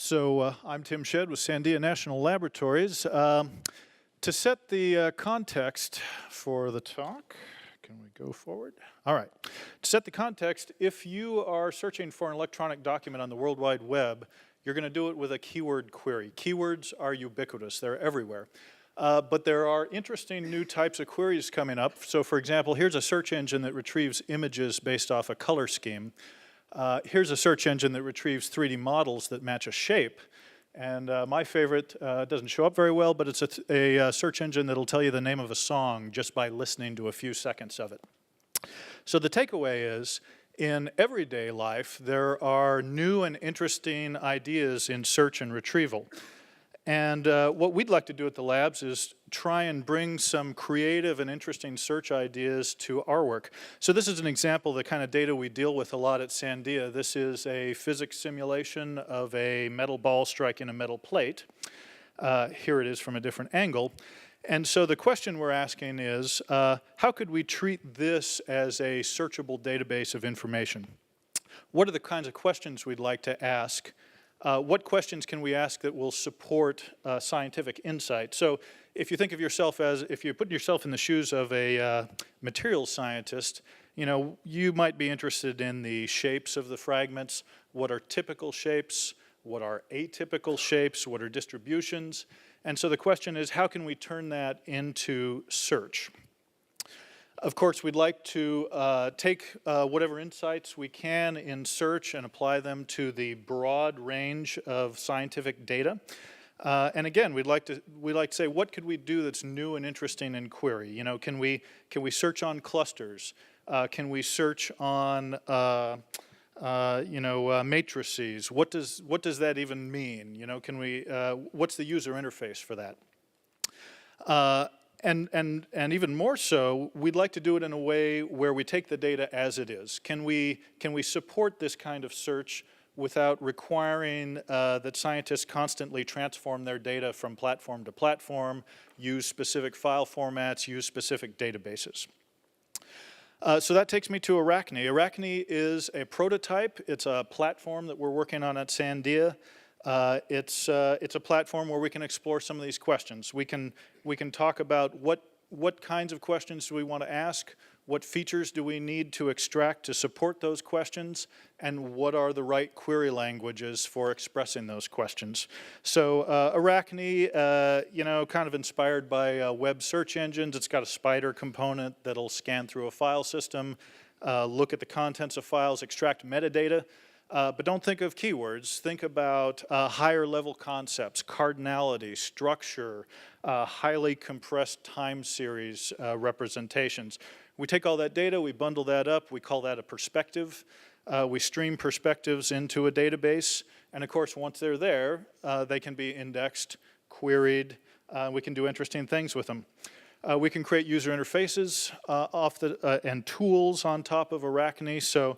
I'm Tim Shead with Sandia National Laboratories. To set the context for the talk, can we go forward? All right. To set the context, if you are searching for an electronic document on the World Wide Web, you're going to do it with a keyword query. Keywords are ubiquitous. They're everywhere. But there are interesting new types of queries coming up. So for example, here's a search engine that retrieves images based off a color scheme. Here's a search engine that retrieves 3D models that match a shape. And my favorite doesn't show up very well, but it's a search engine that'll tell you the name of a song just by listening to a few seconds of it. So the takeaway is, in everyday life, there are new and interesting ideas in search and retrieval. And what we'd like to do at the labs is try and bring some creative and interesting search ideas to our work. So this is an example of the kind of data we deal with a lot at Sandia. This is a physics simulation of a metal ball striking a metal plate. Here it is from a different angle. And so the question we're asking is, how could we treat this as a searchable database of information? What are the kinds of questions we'd like to ask? What questions can we ask that will support scientific insight? So if you think of yourself as, if you put yourself in the shoes of a materials scientist, you might be interested in the shapes of the fragments. What are typical shapes? What are atypical shapes? What are distributions? And so the question is, how can we turn that into search? Of course, we'd like to take whatever insights we can in search and apply them to the broad range of scientific data. And again, we'd like to say, what could we do that's new and interesting in query? Can we search on clusters? Can we search on matrices? What does that even mean? What's the user interface for that? And even more so, we'd like to do it in a way where we take the data as it is. Can we support this kind of search without requiring that scientists constantly transform their data from platform to platform, use specific file formats, use specific databases? So that takes me to araXne. araXne is a prototype. It's a platform that we're working on at Sandia. It's a platform where we can explore some of these questions. We can talk about what kinds of questions do we want to ask, what features do we need to extract to support those questions, and what are the right query languages for expressing those questions. So araXne, kind of inspired by web search engines. It's got a spider component that'll scan through a file system, look at the contents of files, extract metadata. But don't think of keywords. Think about higher level concepts, cardinality, structure, highly compressed time series representations. We take all that data, we bundle that up, we call that a perspective. We stream perspectives into a database, and of course once they're there, they can be indexed, queried, we can do interesting things with them. We can create user interfaces and tools on top of araXne. So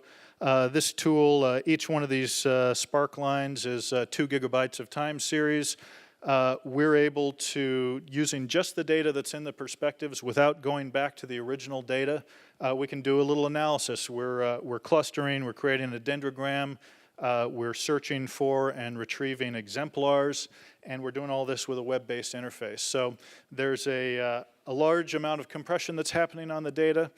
this tool, each one of these spark lines is 2 gigabytes of time series. We're able to, using just the data that's in the perspectives without going back to the original data, we can do a little analysis. We're clustering, we're creating a dendrogram, we're searching for and retrieving exemplars, and we're doing all this with a web-based interface. So there's a large amount of compression that's happening on the data.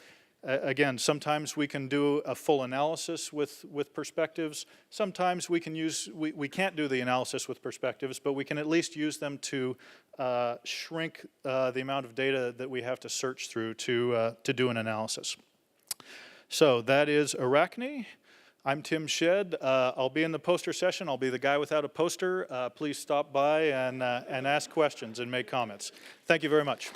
Again, sometimes we can do a full analysis with perspectives. Sometimes we can't do the analysis with perspectives, but we can at least use them to shrink the amount of data that we have to search through to do an analysis. So that is araXne. I'm Tim Shead. I'll be in the poster session. I'll be the guy without a poster. Please stop by and ask questions and make comments. Thank you very much.